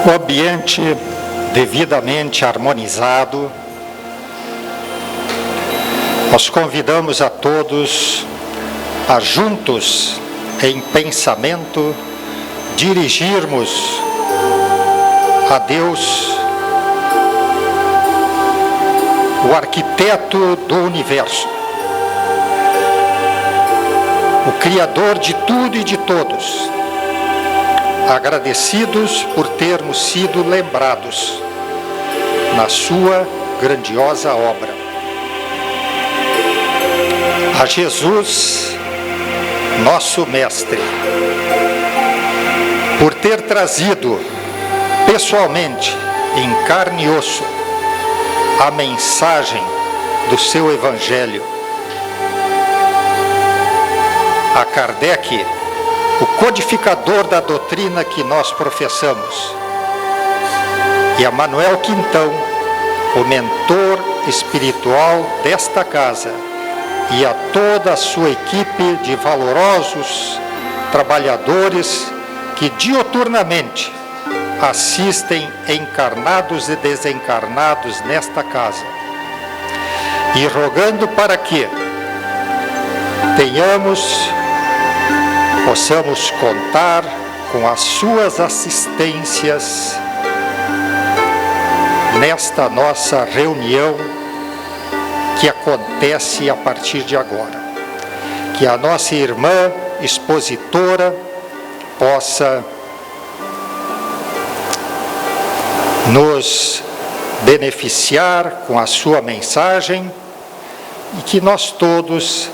O ambiente devidamente harmonizado, nós convidamos a todos a juntos, em pensamento, dirigirmos a Deus, o arquiteto do universo, o Criador de tudo e de todos, agradecidos por termos sido lembrados na sua grandiosa obra. A Jesus, nosso Mestre, por ter trazido pessoalmente, em carne e osso, a mensagem do seu Evangelho. A Kardec, o codificador da doutrina que nós professamos, e a Manuel Quintão, o mentor espiritual desta casa, e a toda a sua equipe de valorosos trabalhadores que diuturnamente assistem encarnados e desencarnados nesta casa, e rogando para que possamos contar com as suas assistências nesta nossa reunião que acontece a partir de agora. Que a nossa irmã expositora possa nos beneficiar com a sua mensagem e que nós todos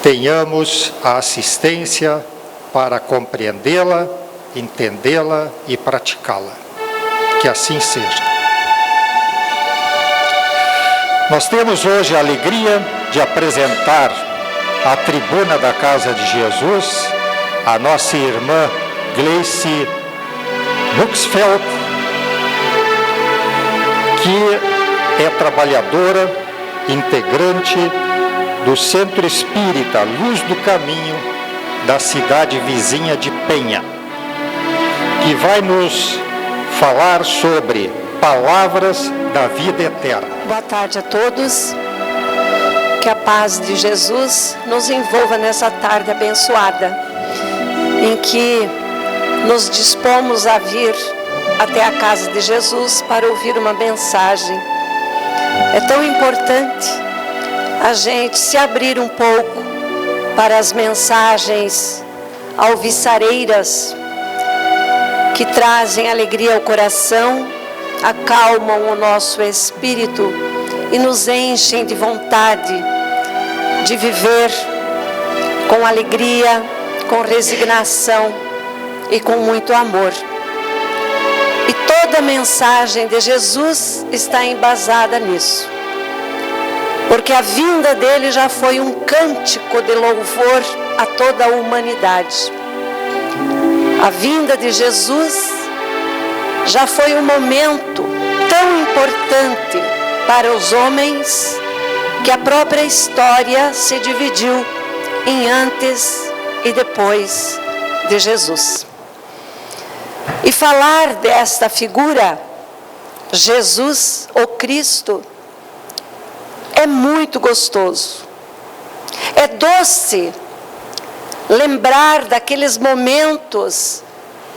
tenhamos a assistência para compreendê-la, entendê-la e praticá-la. Que assim seja. Nós temos hoje a alegria de apresentar à tribuna da Casa de Jesus a nossa irmã Gleice Nuxfeld, que é trabalhadora, integrante do Centro Espírita Luz do Caminho da cidade vizinha de Penha, que vai nos falar sobre palavras da vida eterna. Boa tarde a todos. Que a paz de Jesus nos envolva nessa tarde abençoada, em que nos dispomos a vir até a casa de Jesus para ouvir uma mensagem. É tão importante a gente se abrir um pouco para as mensagens alvissareiras que trazem alegria ao coração, acalmam o nosso espírito e nos enchem de vontade de viver com alegria, com resignação e com muito amor. E toda a mensagem de Jesus está embasada nisso. Porque a vinda dele já foi um cântico de louvor a toda a humanidade. A vinda de Jesus já foi um momento tão importante para os homens que a própria história se dividiu em antes e depois de Jesus. E falar desta figura, Jesus, o Cristo, é muito gostoso. É doce lembrar daqueles momentos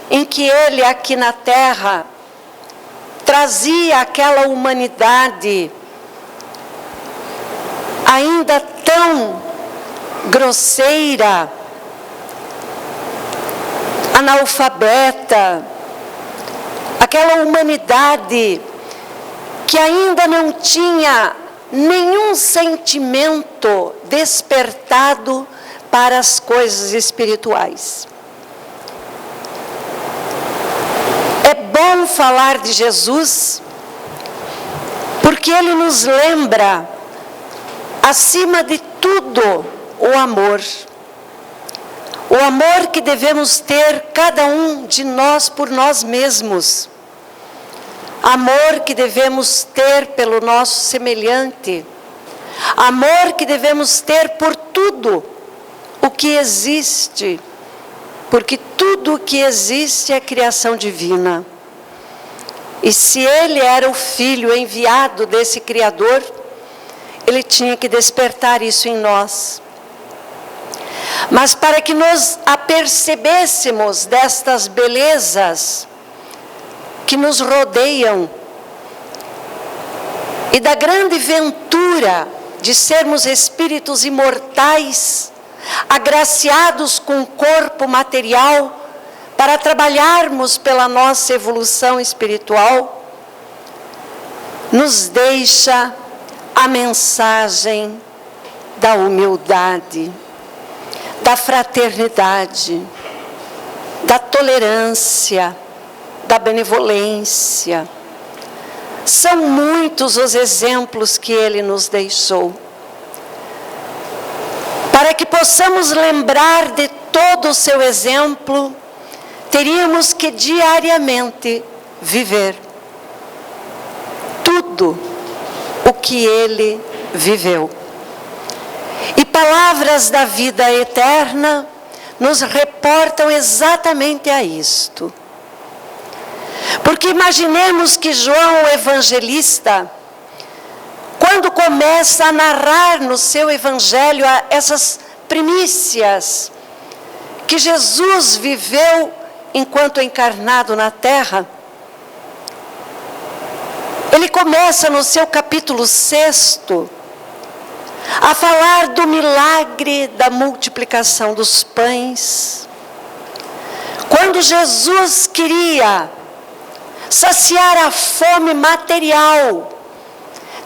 em que ele aqui na terra trazia aquela humanidade ainda tão grosseira, analfabeta, aquela humanidade que ainda não tinha nenhum sentimento despertado para as coisas espirituais. É bom falar de Jesus, porque ele nos lembra, acima de tudo, o amor. O amor que devemos ter cada um de nós por nós mesmos. Amor que devemos ter pelo nosso semelhante. Amor que devemos ter por tudo o que existe. Porque tudo o que existe é criação divina. E se ele era o filho enviado desse Criador, ele tinha que despertar isso em nós. Mas para que nós apercebêssemos destas belezas que nos rodeiam e da grande ventura de sermos espíritos imortais, agraciados com um corpo material, para trabalharmos pela nossa evolução espiritual, nos deixa a mensagem da humildade, da fraternidade, da tolerância, da benevolência. São muitos os exemplos que ele nos deixou. Para que possamos lembrar de todo o seu exemplo, teríamos que diariamente viver tudo o que ele viveu. E palavras da vida eterna nos reportam exatamente a isto. Porque imaginemos que João o Evangelista, quando começa a narrar no seu Evangelho essas primícias que Jesus viveu enquanto encarnado na terra, ele começa no seu capítulo 6 a falar do milagre da multiplicação dos pães. Quando Jesus queria saciar a fome material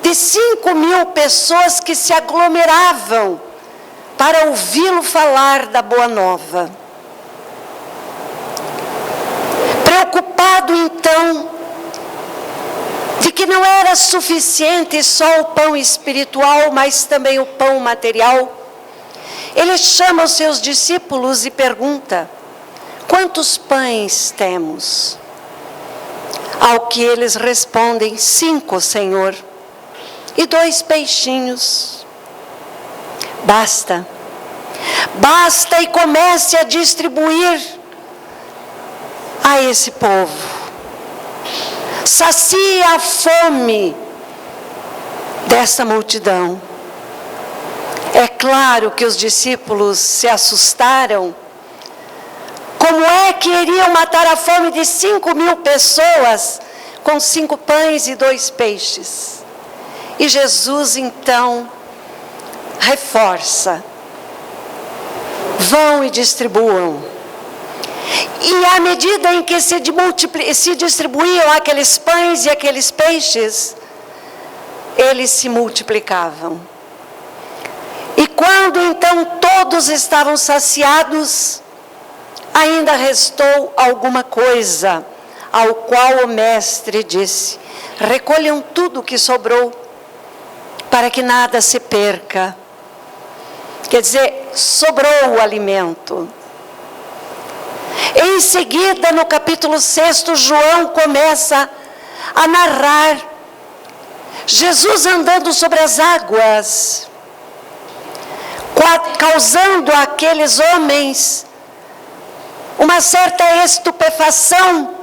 de 5.000 pessoas que se aglomeravam para ouvi-lo falar da Boa Nova. Preocupado então de que não era suficiente só o pão espiritual, mas também o pão material, ele chama os seus discípulos e pergunta: quantos pães temos? Ao que eles respondem: 5, Senhor, e 2 peixinhos. Basta. Basta, e comece a distribuir a esse povo. Sacia a fome dessa multidão. É claro que os discípulos se assustaram. Como é que iriam matar a fome de 5.000 pessoas com 5 pães e 2 peixes? E Jesus então reforça: vão e distribuam. E à medida em que se distribuíam aqueles pães e aqueles peixes, eles se multiplicavam. E quando então todos estavam saciados, ainda restou alguma coisa, ao qual o mestre disse: recolham tudo o que sobrou, para que nada se perca. Quer dizer, sobrou o alimento. Em seguida, no capítulo 6, João começa a narrar Jesus andando sobre as águas, causando àqueles homens uma certa estupefação,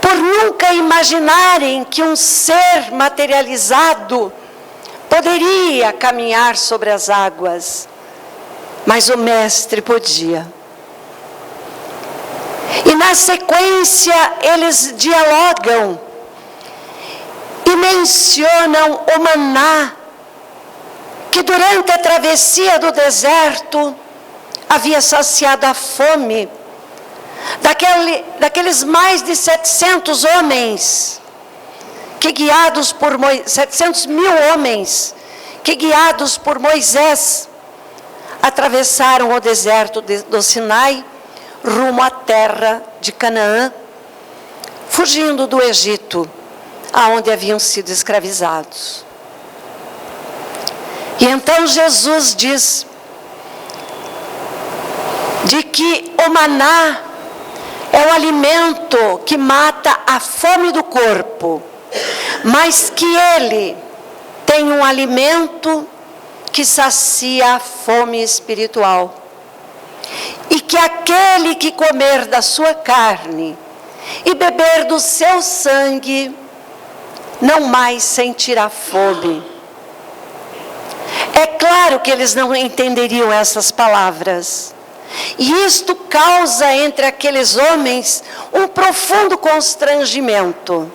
por nunca imaginarem que um ser materializado poderia caminhar sobre as águas, mas o mestre podia. E na sequência eles dialogam e mencionam o maná, que durante a travessia do deserto havia saciado a fome daqueles mais de 700 homens, que guiados por 700.000 homens, que guiados por Moisés, atravessaram o deserto do Sinai, rumo à terra de Canaã, fugindo do Egito, aonde haviam sido escravizados. E então Jesus diz de que o maná é o alimento que mata a fome do corpo, mas que ele tem um alimento que sacia a fome espiritual. E que aquele que comer da sua carne e beber do seu sangue, não mais sentirá fome. É claro que eles não entenderiam essas palavras. E isto causa entre aqueles homens um profundo constrangimento.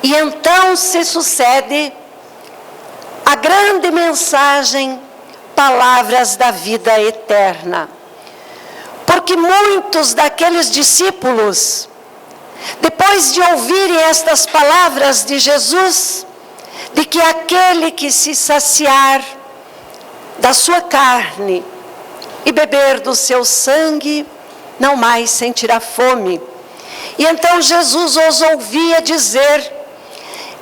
E então se sucede a grande mensagem, palavras da vida eterna. Porque muitos daqueles discípulos, depois de ouvirem estas palavras de Jesus, de que aquele que se saciar da sua carne e beber do seu sangue, não mais sentirá fome. E então Jesus os ouvia dizer: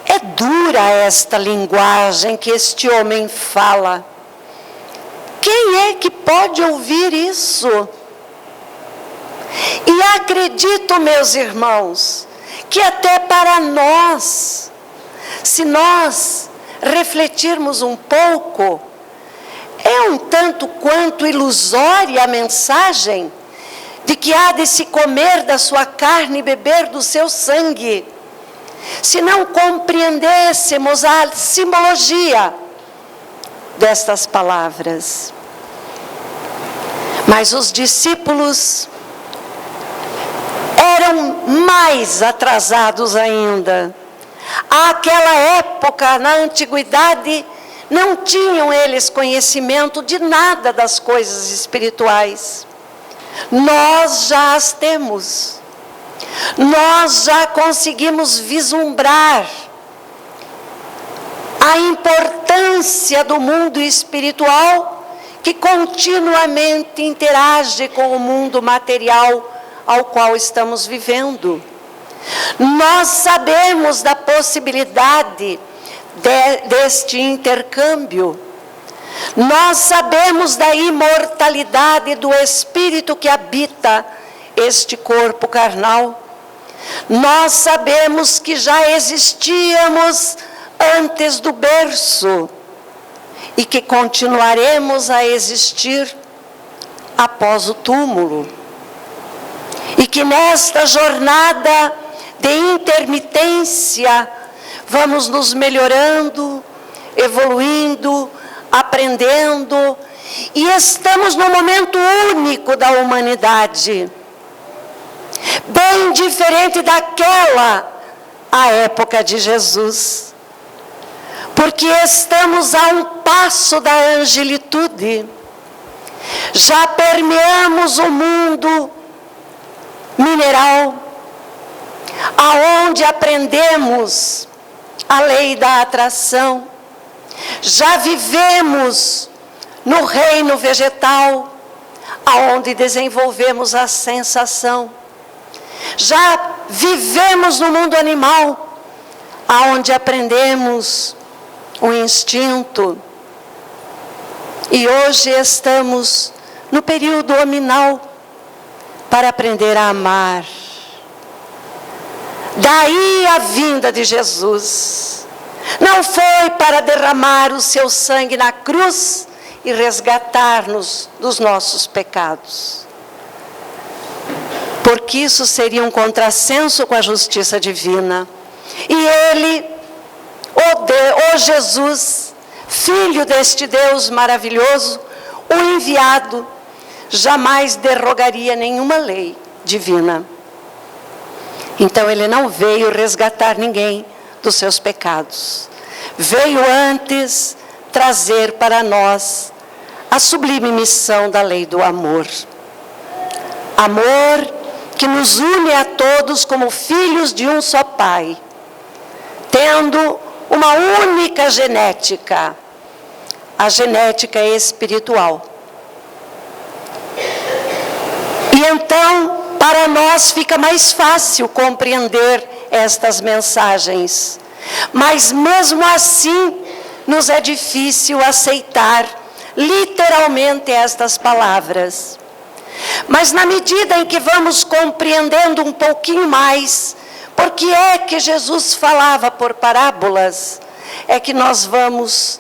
é dura esta linguagem que este homem fala. Quem é que pode ouvir isso? E acredito, meus irmãos, que até para nós, se nós refletirmos um pouco, é um tanto quanto ilusória a mensagem de que há de se comer da sua carne e beber do seu sangue, se não compreendêssemos a simbologia destas palavras. Mas os discípulos eram mais atrasados ainda. Àquela época, na antiguidade, não tinham eles conhecimento de nada das coisas espirituais. Nós já as temos. Nós já conseguimos vislumbrar a importância do mundo espiritual que continuamente interage com o mundo material ao qual estamos vivendo. Nós sabemos da possibilidade deste intercâmbio. Nós sabemos da imortalidade do espírito que habita este corpo carnal. Nós sabemos que já existíamos antes do berço e que continuaremos a existir após o túmulo. E que nesta jornada de intermitência vamos nos melhorando, evoluindo, aprendendo, e estamos num momento único da humanidade, bem diferente daquela à época de Jesus, porque estamos a um passo da angelitude, já permeamos o mundo mineral, aonde aprendemos a lei da atração, já vivemos no reino vegetal, aonde desenvolvemos a sensação, já vivemos no mundo animal, aonde aprendemos o instinto, e hoje estamos no período hominal para aprender a amar. Daí a vinda de Jesus. Não foi para derramar o seu sangue na cruz e resgatar-nos dos nossos pecados, porque isso seria um contrassenso com a justiça divina. E ele, o Jesus, Filho deste Deus maravilhoso, o enviado, jamais derrogaria nenhuma lei divina. Então ele não veio resgatar ninguém dos seus pecados. Veio antes trazer para nós a sublime missão da lei do amor. Amor que nos une a todos como filhos de um só Pai, tendo uma única genética, a genética espiritual. E então, para nós fica mais fácil compreender estas mensagens. Mas mesmo assim, nos é difícil aceitar literalmente estas palavras. Mas na medida em que vamos compreendendo um pouquinho mais, por que é que Jesus falava por parábolas, é que nós vamos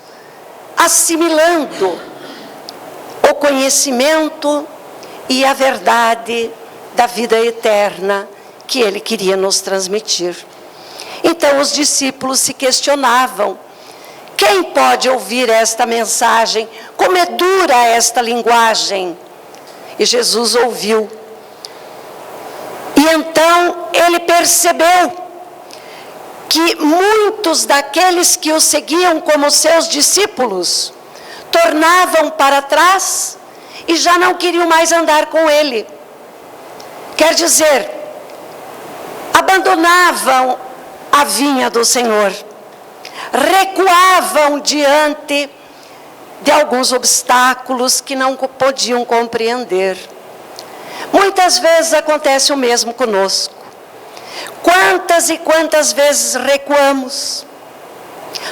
assimilando o conhecimento e a verdade da vida eterna que ele queria nos transmitir. Então os discípulos se questionavam: quem pode ouvir esta mensagem? Como é dura esta linguagem? E Jesus ouviu. E então ele percebeu que muitos daqueles que o seguiam como seus discípulos tornavam para trás e já não queriam mais andar com ele. Quer dizer, abandonavam a vinha do Senhor, recuavam diante de alguns obstáculos que não podiam compreender. Muitas vezes acontece o mesmo conosco. Quantas e quantas vezes recuamos,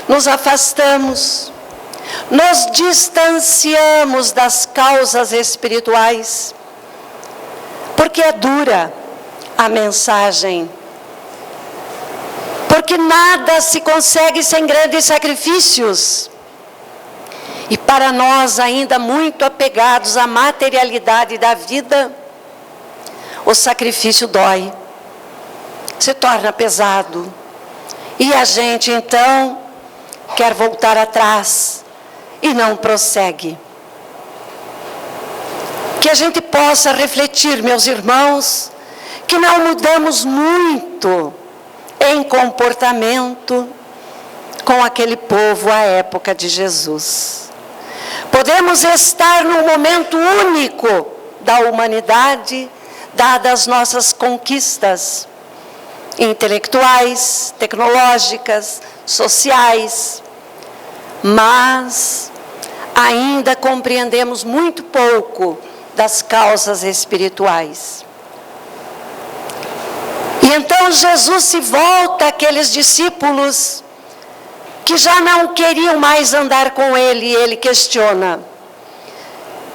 nos afastamos, nos distanciamos das causas espirituais, porque é dura a mensagem, porque nada se consegue sem grandes sacrifícios. E para nós ainda muito apegados à materialidade da vida, o sacrifício dói, se torna pesado. E a gente então quer voltar atrás e não prossegue. Que a gente possa refletir, meus irmãos, que não mudamos muito em comportamento com aquele povo à época de Jesus. Podemos estar num momento único da humanidade, dadas nossas conquistas intelectuais, tecnológicas, sociais, mas ainda compreendemos muito pouco das causas espirituais. E então Jesus se volta àqueles discípulos que já não queriam mais andar com ele, e ele questiona: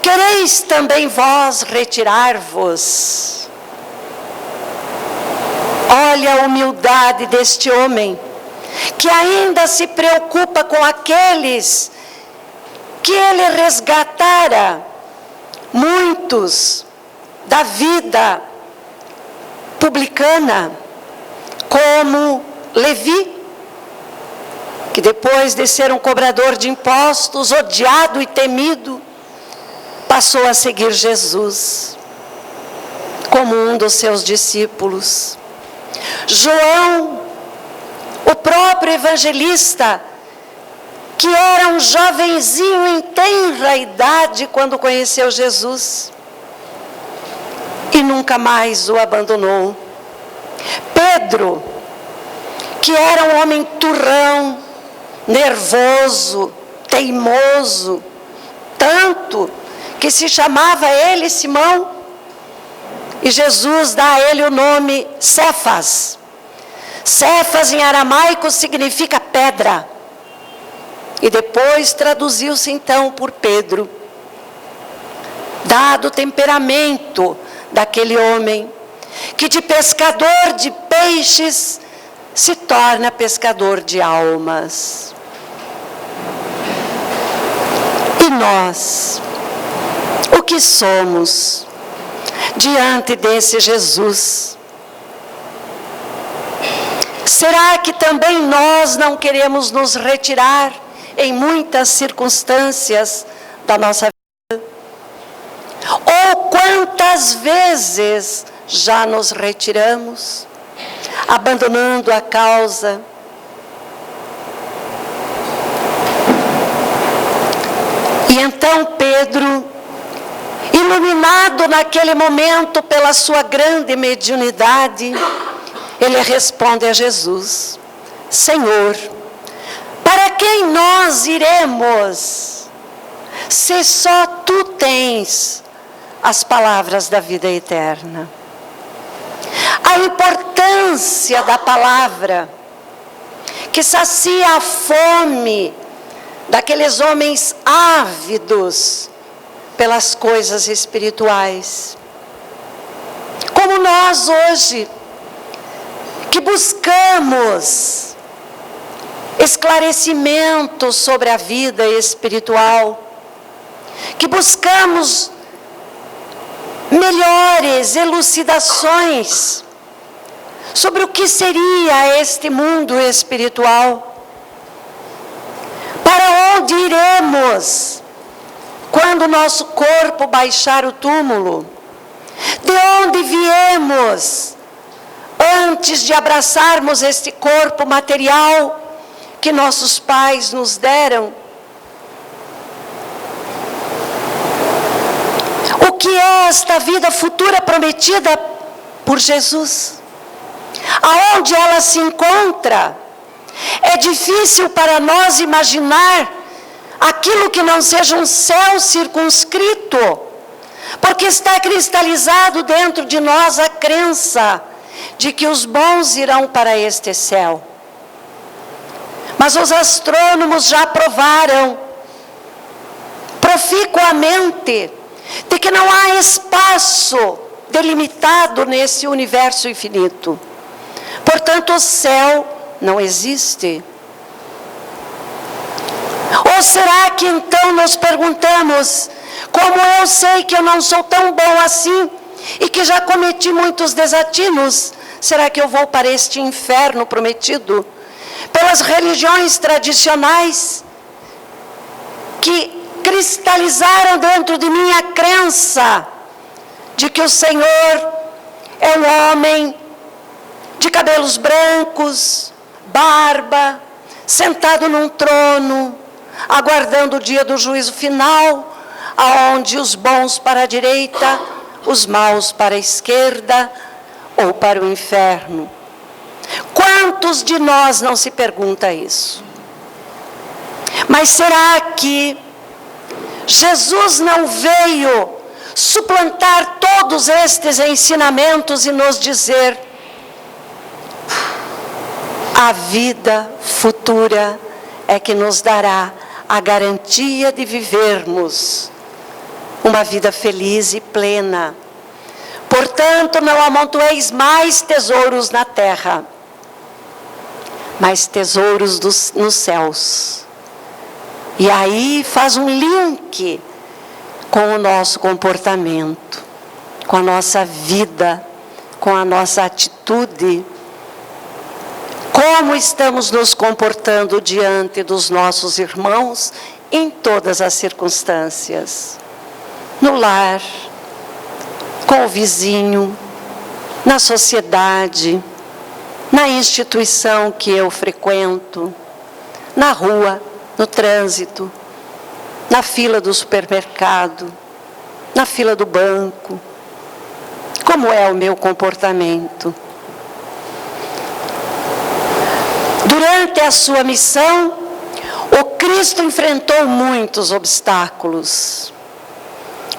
quereis também vós retirar-vos? Olha a humildade deste homem, que ainda se preocupa com aqueles que ele resgatara, muitos da vida publicana, como Levi, que depois de ser um cobrador de impostos, odiado e temido, passou a seguir Jesus como um dos seus discípulos. João, o próprio evangelista, que era um jovenzinho em tenra idade quando conheceu Jesus e nunca mais o abandonou. Pedro, que era um homem turrão, nervoso, teimoso, tanto que se chamava ele Simão, e Jesus dá a ele o nome Cefas. Cefas em aramaico significa pedra, e depois traduziu-se então por Pedro. Dado o temperamento daquele homem, que de pescador de peixes se torna pescador de almas. E nós, o que somos diante desse Jesus? Será que também nós não queremos nos retirar em muitas circunstâncias da nossa vida? Ou quantas vezes já nos retiramos, abandonando a causa? E então Pedro, iluminado naquele momento pela sua grande mediunidade, ele responde a Jesus: Senhor, para quem nós iremos, se só Tu tens as palavras da vida eterna? A importância da palavra, que sacia a fome daqueles homens ávidos pelas coisas espirituais. Como nós hoje, que buscamos esclarecimento sobre a vida espiritual, que buscamos melhores elucidações sobre o que seria este mundo espiritual. Para onde iremos quando nosso corpo baixar o túmulo? De onde viemos antes de abraçarmos este corpo material que nossos pais nos deram? O que é esta vida futura prometida por Jesus? Aonde ela se encontra? É difícil para nós imaginar aquilo que não seja um céu circunscrito, porque está cristalizado dentro de nós a crença de que os bons irão para este céu. Mas os astrônomos já provaram proficuamente de que não há espaço delimitado nesse universo infinito. Portanto, o céu não existe. Ou será que então nos perguntamos: como eu sei que eu não sou tão bom assim e que já cometi muitos desatinos, será que eu vou para este inferno prometido pelas religiões tradicionais que cristalizaram dentro de mim a crença de que o Senhor é um homem de cabelos brancos, barba, sentado num trono, aguardando o dia do juízo final, aonde os bons para a direita, os maus para a esquerda ou para o inferno? Quantos de nós não se pergunta isso? Mas será que Jesus não veio suplantar todos estes ensinamentos e nos dizer: a vida futura é que nos dará a garantia de vivermos uma vida feliz e plena. Portanto, não amontoeis mais tesouros na terra, mas tesouros nos céus. E aí faz um link com o nosso comportamento, com a nossa vida, com a nossa atitude. Como estamos nos comportando diante dos nossos irmãos em todas as circunstâncias? No lar, com o vizinho, na sociedade, na instituição que eu frequento, na rua, no trânsito, na fila do supermercado, na fila do banco. Como é o meu comportamento? Durante a sua missão, o Cristo enfrentou muitos obstáculos,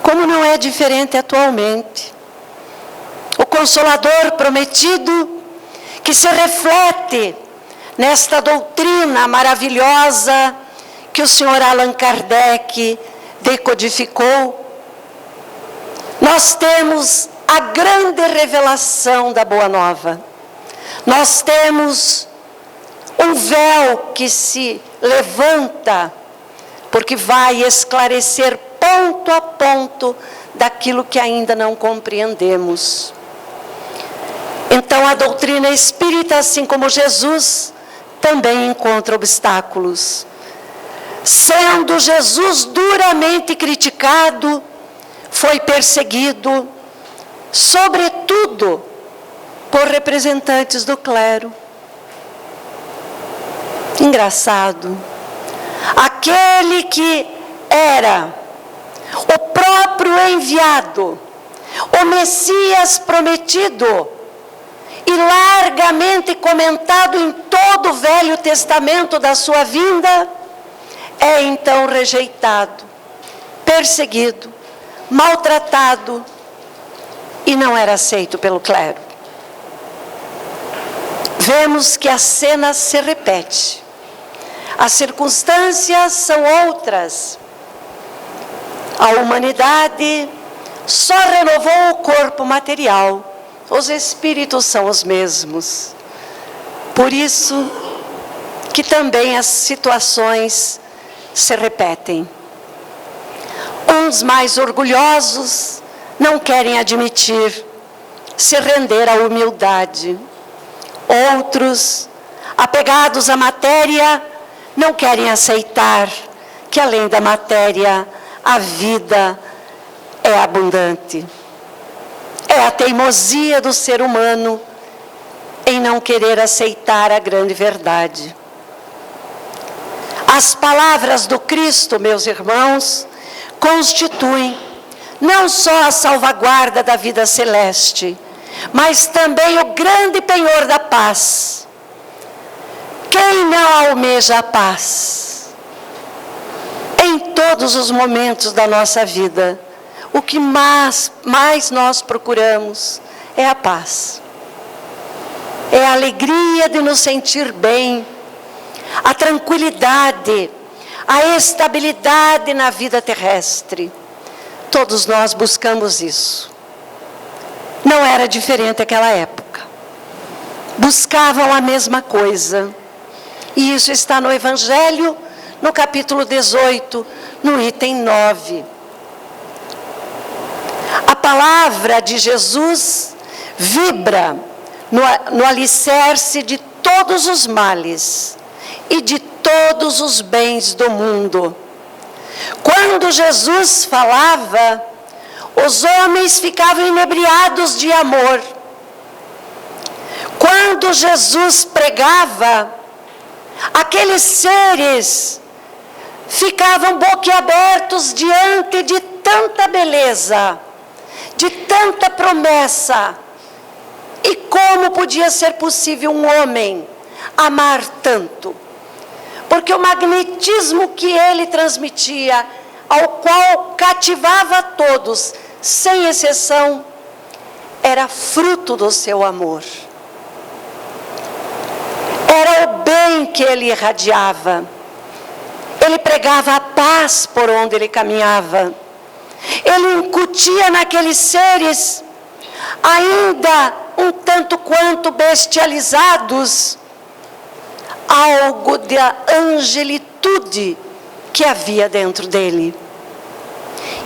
como não é diferente atualmente. O Consolador prometido, que se reflete nesta doutrina maravilhosa que o Sr. Allan Kardec decodificou. Nós temos a grande revelação da Boa Nova. Nós temos um véu que se levanta, porque vai esclarecer ponto a ponto daquilo que ainda não compreendemos. Então a doutrina espírita, assim como Jesus, também encontra obstáculos. Sendo Jesus duramente criticado, foi perseguido, sobretudo por representantes do clero. Engraçado, aquele que era o próprio enviado, o Messias prometido e largamente comentado em todo o Velho Testamento da sua vinda, é então rejeitado, perseguido, maltratado e não era aceito pelo clero. Vemos que a cena se repete. As circunstâncias são outras. A humanidade só renovou o corpo material. Os espíritos são os mesmos. Por isso que também as situações se repetem. Uns mais orgulhosos não querem admitir, se render à humildade. Outros, apegados à matéria, não querem aceitar que além da matéria, a vida é abundante. É a teimosia do ser humano em não querer aceitar a grande verdade. As palavras do Cristo, meus irmãos, constituem não só a salvaguarda da vida celeste, mas também o grande penhor da paz. Quem não almeja a paz? Em todos os momentos da nossa vida, o que mais nós procuramos é a paz. É a alegria de nos sentir bem, a tranquilidade, a estabilidade na vida terrestre. Todos nós buscamos isso. Não era diferente naquela época. Buscavam a mesma coisa. E isso está no Evangelho, no capítulo 18, no item 9. A palavra de Jesus vibra no alicerce de todos os males e de todos os bens do mundo. Quando Jesus falava, os homens ficavam inebriados de amor. Quando Jesus pregava, aqueles seres ficavam boquiabertos diante de tanta beleza, de tanta promessa. E como podia ser possível um homem amar tanto? Porque o magnetismo que ele transmitia, ao qual cativava todos, sem exceção, era fruto do seu amor. Era o bem que ele irradiava. Ele pregava a paz por onde ele caminhava. Ele incutia naqueles seres, ainda um tanto quanto bestializados, algo da angelitude que havia dentro dele.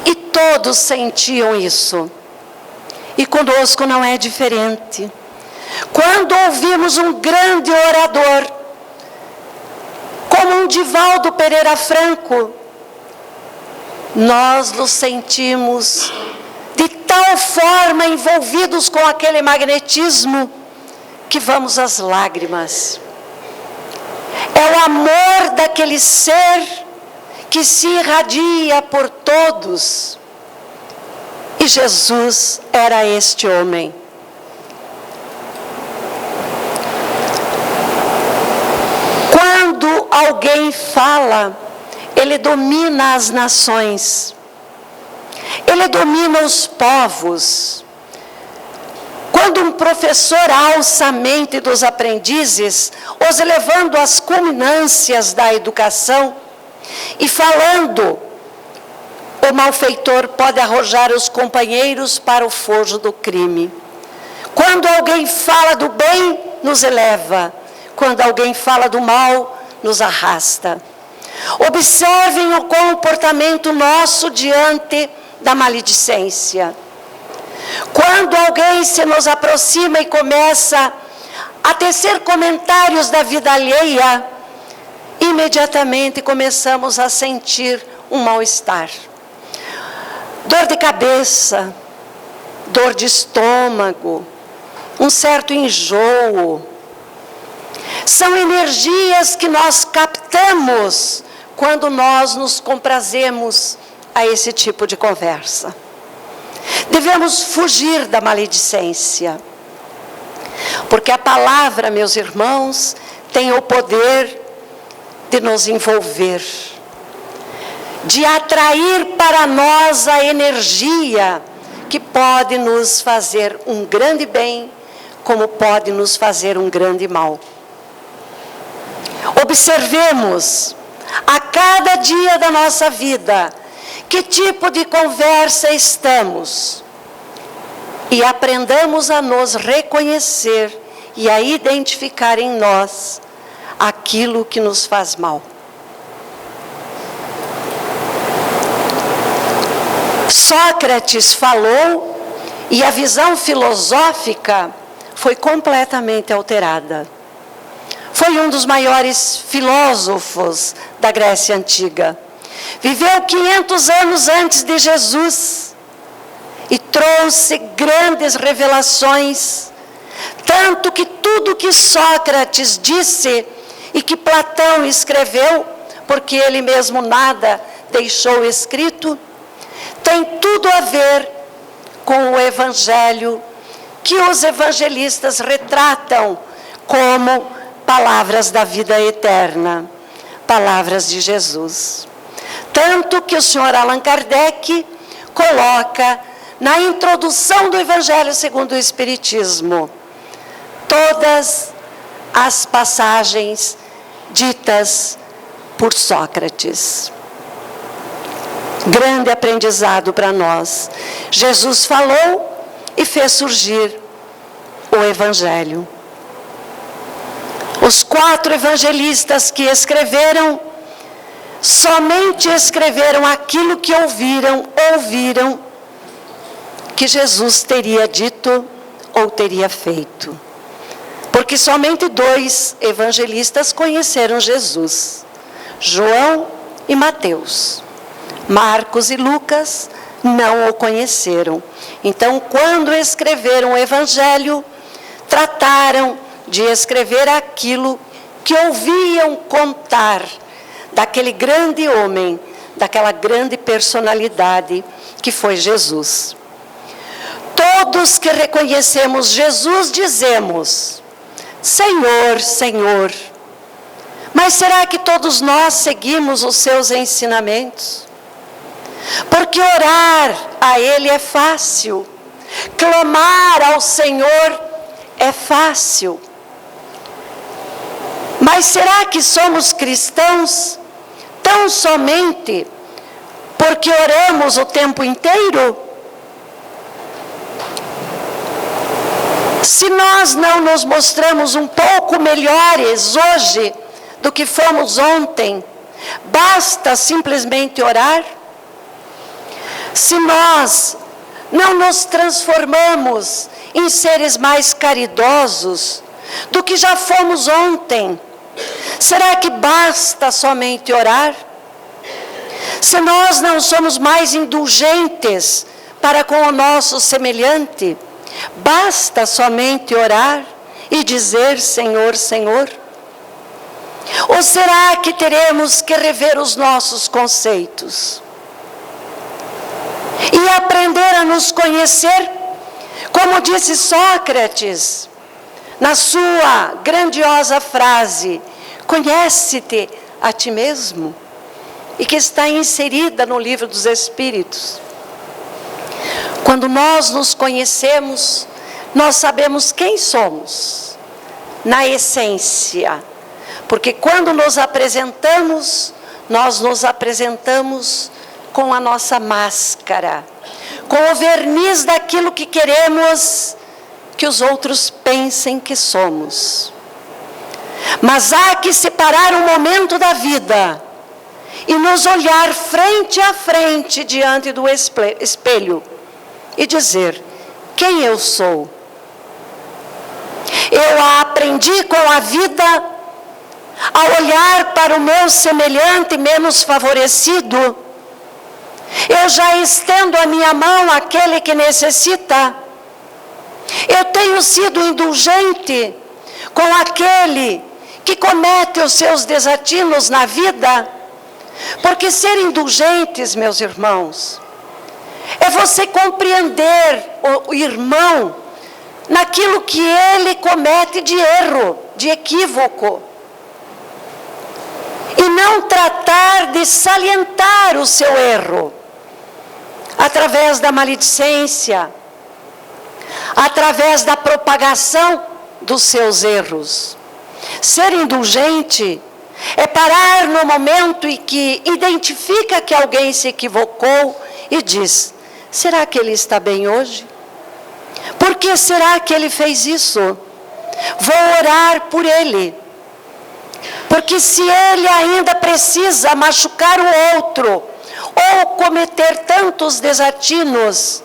E todos sentiam isso. E conosco não é diferente. Quando ouvimos um grande orador, como um Divaldo Pereira Franco, nós nos sentimos de tal forma envolvidos com aquele magnetismo que vamos às lágrimas. É o amor daquele ser que se irradia por todos. E Jesus era este homem. Quando alguém fala, ele domina as nações. Ele domina os povos. Quando um professor alça a mente dos aprendizes, os levando às culminâncias da educação, e falando, o malfeitor pode arrojar os companheiros para o fojo do crime. Quando alguém fala do bem, nos eleva. Quando alguém fala do mal, nos arrasta. Observem o comportamento nosso diante da maledicência. Quando alguém se nos aproxima e começa a tecer comentários da vida alheia, imediatamente começamos a sentir um mal-estar. Dor de cabeça, dor de estômago, um certo enjoo. São energias que nós captamos quando nós nos comprazemos a esse tipo de conversa. Devemos fugir da maledicência, porque a palavra, meus irmãos, tem o poder de nos envolver, de atrair para nós a energia que pode nos fazer um grande bem, como pode nos fazer um grande mal. Observemos a cada dia da nossa vida que tipo de conversa estamos e aprendamos a nos reconhecer e a identificar em nós aquilo que nos faz mal. Sócrates falou, e a visão filosófica foi completamente alterada. Foi um dos maiores filósofos da Grécia Antiga. Viveu 500 anos antes de Jesus e trouxe grandes revelações, tanto que tudo que Sócrates disse e que Platão escreveu, porque ele mesmo nada deixou escrito, tem tudo a ver com o Evangelho, que os evangelistas retratam como palavras da vida eterna, palavras de Jesus. Tanto que o senhor Allan Kardec coloca na introdução do Evangelho segundo o Espiritismo todas as passagens ditas por Sócrates. Grande aprendizado para nós. Jesus falou e fez surgir o Evangelho. Os 4 evangelistas que escreveram, somente escreveram aquilo que ouviram que Jesus teria dito ou teria feito. Porque somente 2 evangelistas conheceram Jesus, João e Mateus. Marcos e Lucas não o conheceram. Então, quando escreveram o Evangelho, trataram de escrever aquilo que ouviam contar daquele grande homem, daquela grande personalidade que foi Jesus. Todos que reconhecemos Jesus dizemos: Senhor, Senhor. Mas será que todos nós seguimos os seus ensinamentos? Porque orar a Ele é fácil, clamar ao Senhor é fácil. Mas será que somos cristãos tão somente porque oramos o tempo inteiro? Se nós não nos mostramos um pouco melhores hoje do que fomos ontem, basta simplesmente orar? Se nós não nos transformamos em seres mais caridosos do que já fomos ontem, será que basta somente orar? Se nós não somos mais indulgentes para com o nosso semelhante, basta somente orar e dizer: Senhor, Senhor? Ou será que teremos que rever os nossos conceitos e aprender a nos conhecer, como disse Sócrates na sua grandiosa frase: conhece-te a ti mesmo, e que está inserida no Livro dos Espíritos. Quando nós nos conhecemos, nós sabemos quem somos, na essência, porque quando nos apresentamos, nós nos apresentamos com a nossa máscara, com o verniz daquilo que queremos que os outros pensem que somos. Mas há que separar um momento da vida e nos olhar frente a frente diante do espelho e dizer: quem eu sou? Eu aprendi com a vida a olhar para o meu semelhante menos favorecido. Eu já estendo a minha mão àquele que necessita. Eu tenho sido indulgente com aquele que comete os seus desatinos na vida. Porque ser indulgentes, meus irmãos, é você compreender o irmão naquilo que ele comete de erro, de equívoco. E não tratar de salientar o seu erro através da maledicência, através da propagação dos seus erros. Ser indulgente é parar no momento em que identifica que alguém se equivocou e diz: será que ele está bem hoje? Por que será que ele fez isso? Vou orar por ele. Porque se ele ainda precisa machucar o outro, ou cometer tantos desatinos,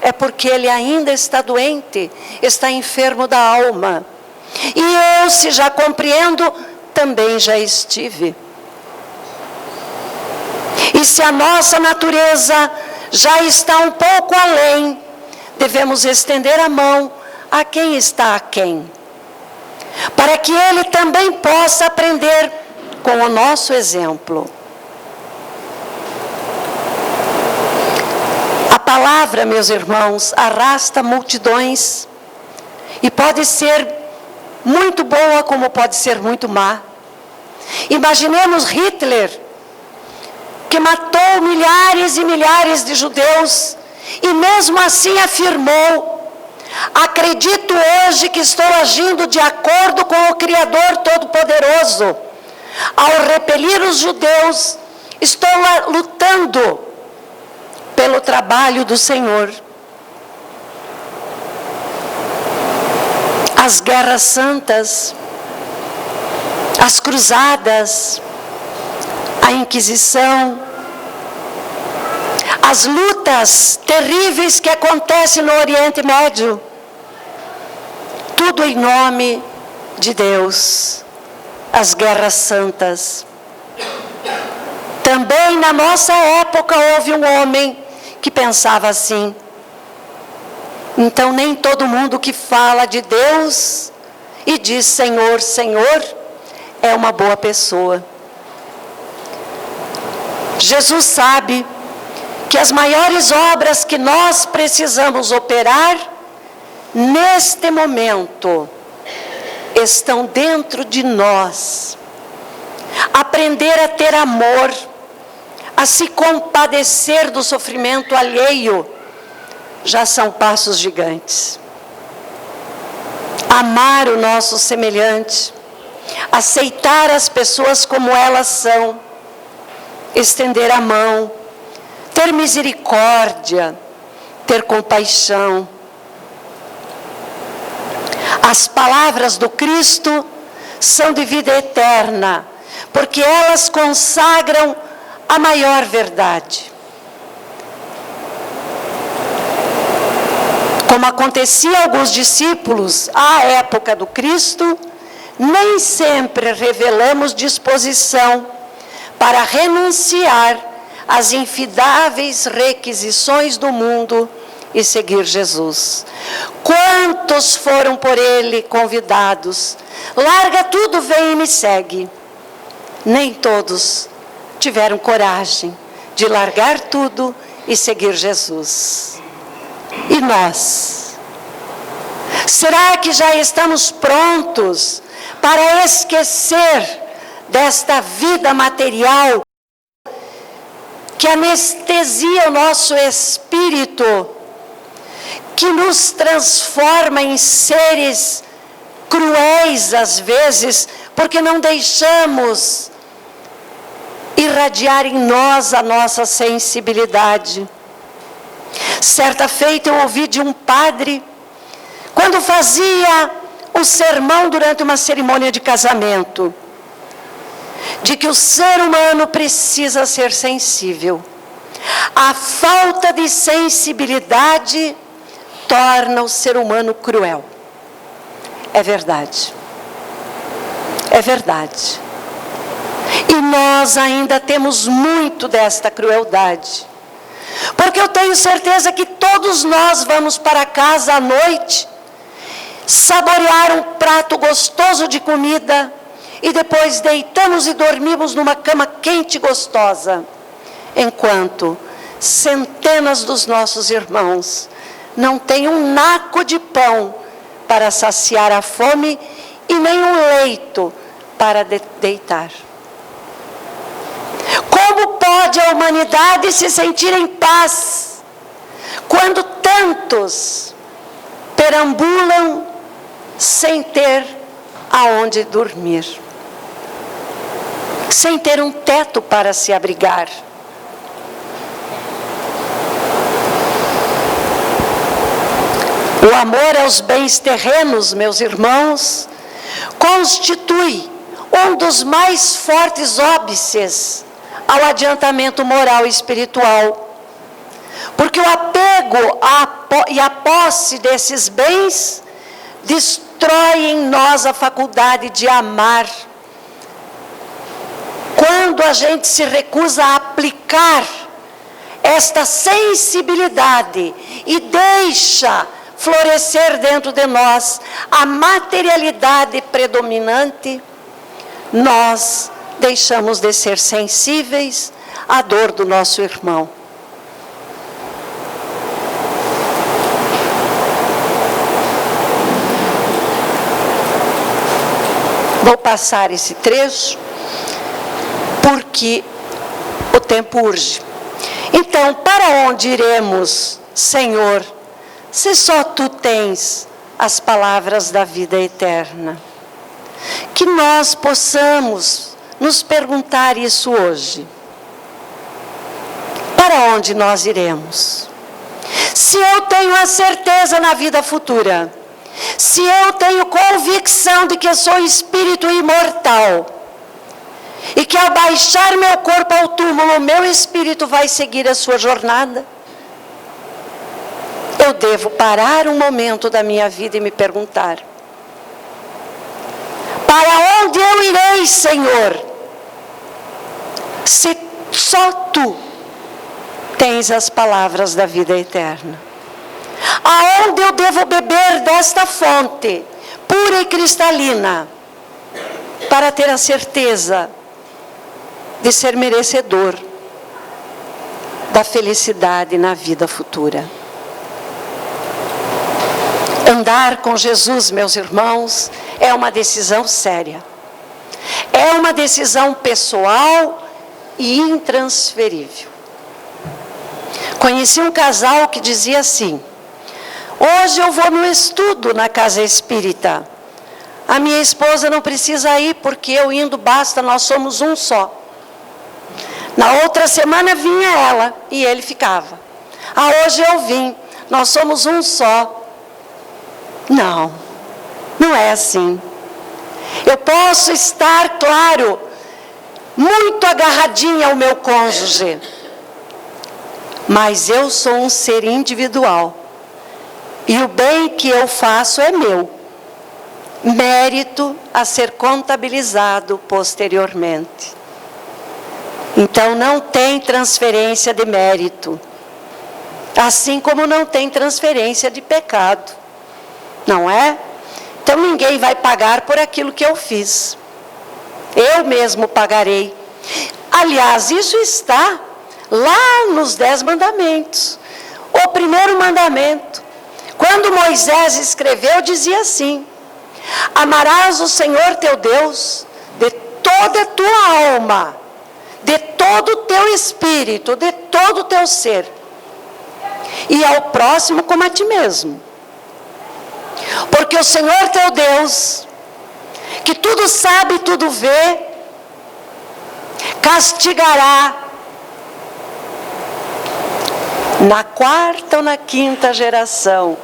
é porque ele ainda está doente, está enfermo da alma. E eu, se já compreendo, também já estive. E se a nossa natureza já está um pouco além, devemos estender a mão a quem está aquém, para que ele também possa aprender com o nosso exemplo. A palavra, meus irmãos, arrasta multidões e pode ser muito boa como pode ser muito má. Imaginemos Hitler, que matou milhares e milhares de judeus e mesmo assim afirmou: acredito hoje que estou agindo de acordo com o Criador Todo-Poderoso. Ao repelir os judeus, estou lutando pelo trabalho do Senhor. As guerras santas, as cruzadas, a Inquisição, as lutas terríveis que acontecem no Oriente Médio, tudo em nome de Deus. As guerras santas. Também na nossa época houve um homem que pensava assim: então nem todo mundo que fala de Deus e diz Senhor, Senhor, é uma boa pessoa. Jesus sabe que as maiores obras que nós precisamos operar neste momento estão dentro de nós. Aprender a ter amor, a se compadecer do sofrimento alheio, já são passos gigantes. Amar o nosso semelhante, aceitar as pessoas como elas são, estender a mão, ter misericórdia, ter compaixão. As palavras do Cristo são de vida eterna, porque elas consagram a maior verdade. Como acontecia a alguns discípulos à época do Cristo, nem sempre revelamos disposição para renunciar às infindáveis requisições do mundo e seguir Jesus. Quantos foram por ele convidados? Larga tudo, vem e me segue. Nem todos tiveram coragem de largar tudo e seguir Jesus. E nós? Será que já estamos prontos para esquecer desta vida material que anestesia o nosso espírito, que nos transforma em seres cruéis às vezes, porque não deixamos irradiar em nós a nossa sensibilidade? Certa feita eu ouvi de um padre, quando fazia um sermão durante uma cerimônia de casamento, de que o ser humano precisa ser sensível. A falta de sensibilidade torna o ser humano cruel. É verdade. É verdade. E nós ainda temos muito desta crueldade. Porque eu tenho certeza que todos nós vamos para casa à noite, saborear um prato gostoso de comida, e depois deitamos e dormimos numa cama quente e gostosa, enquanto centenas dos nossos irmãos não têm um naco de pão para saciar a fome e nem um leito para deitar. Como pode a humanidade se sentir em paz quando tantos perambulam sem ter aonde dormir, sem ter um teto para se abrigar? O amor aos bens terrenos, meus irmãos, constitui um dos mais fortes óbices ao adiantamento moral e espiritual. Porque o apego à e a posse desses bens destrói em nós a faculdade de amar. Quando a gente se recusa a aplicar esta sensibilidade e deixa florescer dentro de nós a materialidade predominante, nós deixamos de ser sensíveis à dor do nosso irmão. Vou passar esse trecho porque o tempo urge. Então, para onde iremos, Senhor, se só Tu tens as palavras da vida eterna? Que nós possamos nos perguntar isso hoje. Para onde nós iremos? Se eu tenho a certeza na vida futura, se eu tenho convicção de que sou espírito imortal, e que ao baixar meu corpo ao túmulo, meu espírito vai seguir a sua jornada, eu devo parar um momento da minha vida e me perguntar: para onde eu irei, Senhor, se só Tu tens as palavras da vida eterna? Aonde eu devo beber desta fonte pura e cristalina para ter a certeza de ser merecedor da felicidade na vida futura? Andar com Jesus, meus irmãos, é uma decisão séria. É uma decisão pessoal e intransferível. Conheci um casal que dizia assim: hoje eu vou no estudo na casa espírita. A minha esposa não precisa ir, porque eu indo basta, nós somos um só. Na outra semana vinha ela e ele ficava. Hoje eu vim, nós somos um só. Não, não é assim. Eu posso estar, claro, muito agarradinha ao meu cônjuge, mas eu sou um ser individual. E o bem que eu faço é meu, mérito a ser contabilizado posteriormente. Então não tem transferência de mérito, assim como não tem transferência de pecado, não é? Então ninguém vai pagar por aquilo que eu fiz, eu mesmo pagarei. Aliás, isso está lá nos 10 mandamentos. O primeiro mandamento, quando Moisés escreveu, dizia assim: amarás o Senhor teu Deus de toda a tua alma, de todo o teu espírito, de todo o teu ser, e ao próximo como a ti mesmo. Porque o Senhor teu Deus, que tudo sabe, tudo vê, castigará na 4ª ou na 5ª geração.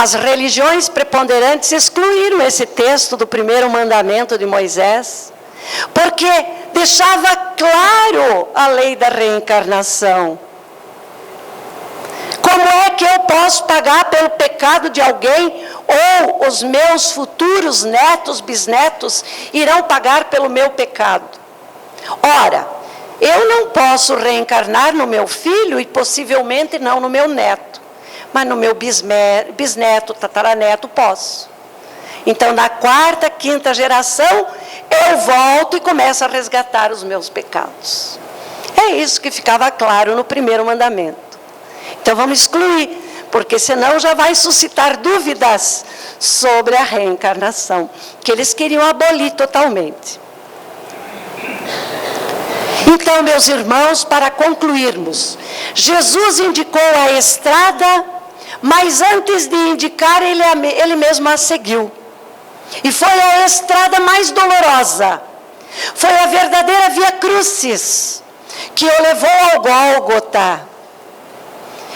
As religiões preponderantes excluíram esse texto do primeiro mandamento de Moisés, porque deixava claro a lei da reencarnação. Como é que eu posso pagar pelo pecado de alguém, ou os meus futuros netos, bisnetos, irão pagar pelo meu pecado? Ora, eu não posso reencarnar no meu filho e possivelmente não no meu neto, mas no meu bisneto, tataraneto posso. Então na 4ª, 5ª geração eu volto e começo a resgatar os meus pecados. É isso que ficava claro no primeiro mandamento. Então vamos excluir, porque senão já vai suscitar dúvidas sobre a reencarnação, que eles queriam abolir totalmente. Então, meus irmãos, para concluirmos, Jesus indicou a estrada, mas antes de indicar, ele mesmo a seguiu. E foi a estrada mais dolorosa, foi a verdadeira via crucis, que o levou ao Gólgota,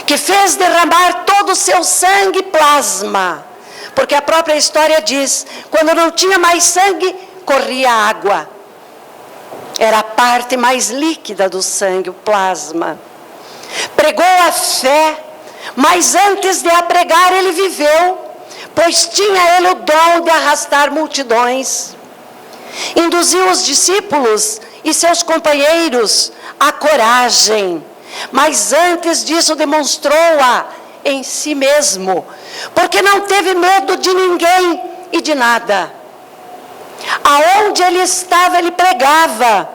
que fez derramar todo o seu sangue plasma, porque a própria história diz, quando não tinha mais sangue, corria água. Era a parte mais líquida do sangue, o plasma. Pregou a fé, mas antes de a pregar ele viveu, pois tinha ele o dom de arrastar multidões. Induziu os discípulos e seus companheiros à coragem, mas antes disso demonstrou-a em si mesmo, porque não teve medo de ninguém e de nada. Aonde ele estava, ele pregava.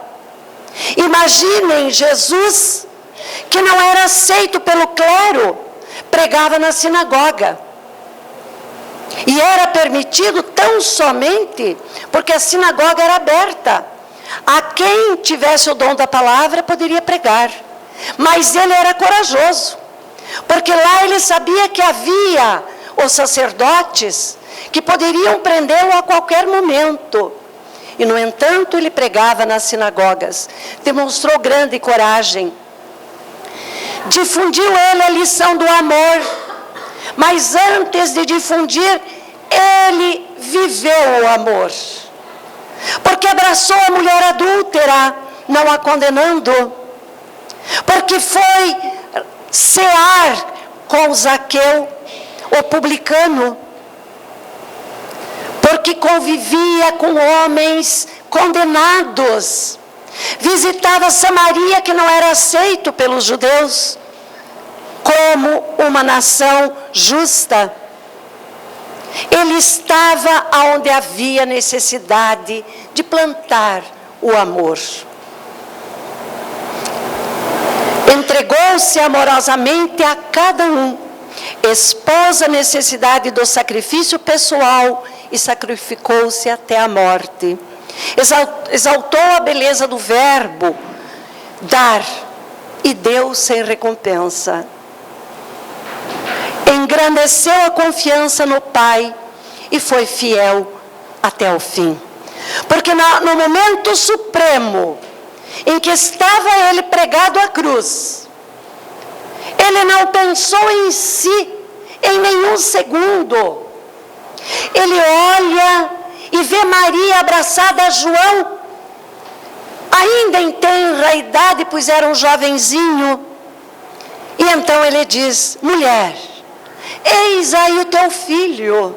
Imaginem Jesus, que não era aceito pelo clero, pregava na sinagoga. E era permitido tão somente porque a sinagoga era aberta. A quem tivesse o dom da palavra poderia pregar. Mas ele era corajoso, porque lá ele sabia que havia os sacerdotes que poderiam prendê-lo a qualquer momento. E, no entanto, ele pregava nas sinagogas. Demonstrou grande coragem. Difundiu ele a lição do amor. Mas antes de difundir, ele viveu o amor. Porque abraçou a mulher adúltera, não a condenando. Porque foi cear com Zaqueu, o publicano. Porque convivia com homens condenados. Visitava Samaria, que não era aceito pelos judeus como uma nação justa. Ele estava onde havia necessidade de plantar o amor. Entregou-se amorosamente a cada um, expôs a necessidade do sacrifício pessoal e sacrificou-se até a morte. Exaltou a beleza do verbo dar e deu sem recompensa. Engrandeceu a confiança no Pai e foi fiel até o fim. Porque no momento supremo em que estava ele pregado à cruz, ele não pensou em si em nenhum segundo. Ele olha e vê Maria abraçada a João, ainda em tenra idade, pois era um jovenzinho. E então ele diz: mulher, eis aí o teu filho.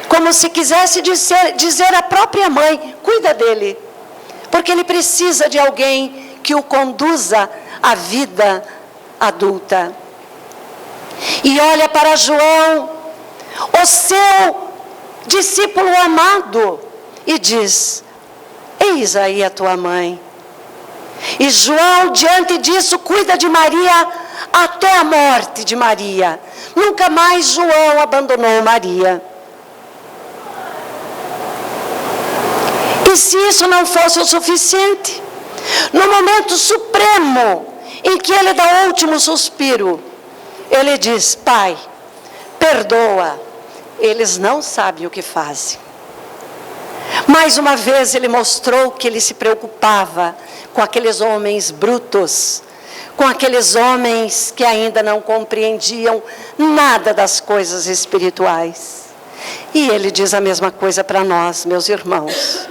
Como se quisesse dizer à própria mãe: cuida dele, porque ele precisa de alguém que o conduza à vida adulta. E olha para João, o seu discípulo amado, e diz: eis aí a tua mãe. E João, diante disso, cuida de Maria até a morte de Maria. Nunca mais João abandonou Maria. E se isso não fosse o suficiente, no momento supremo em que ele dá o último suspiro, ele diz: Pai, perdoa, eles não sabem o que fazem. Mais uma vez ele mostrou que ele se preocupava com aqueles homens brutos, com aqueles homens que ainda não compreendiam nada das coisas espirituais. E ele diz a mesma coisa para nós, meus irmãos.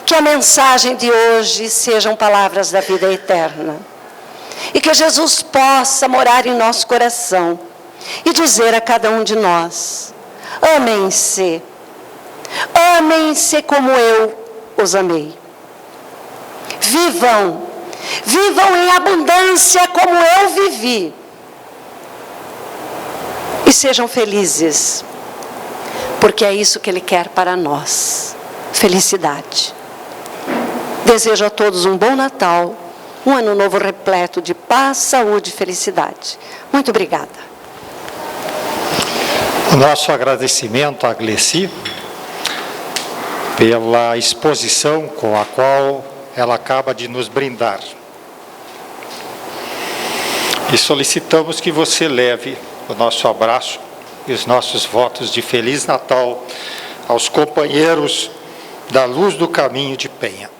Que a mensagem de hoje sejam palavras da vida eterna. E que Jesus possa morar em nosso coração e dizer a cada um de nós: amem-se. Amem-se como eu os amei. Vivam em abundância como eu vivi. E sejam felizes, porque é isso que Ele quer para nós. Felicidade. Desejo a todos um bom Natal, um ano novo repleto de paz, saúde e felicidade. Muito obrigada. O nosso agradecimento à Gleci pela exposição com a qual ela acaba de nos brindar. E solicitamos que você leve o nosso abraço e os nossos votos de Feliz Natal aos companheiros da Luz do Caminho de Penha.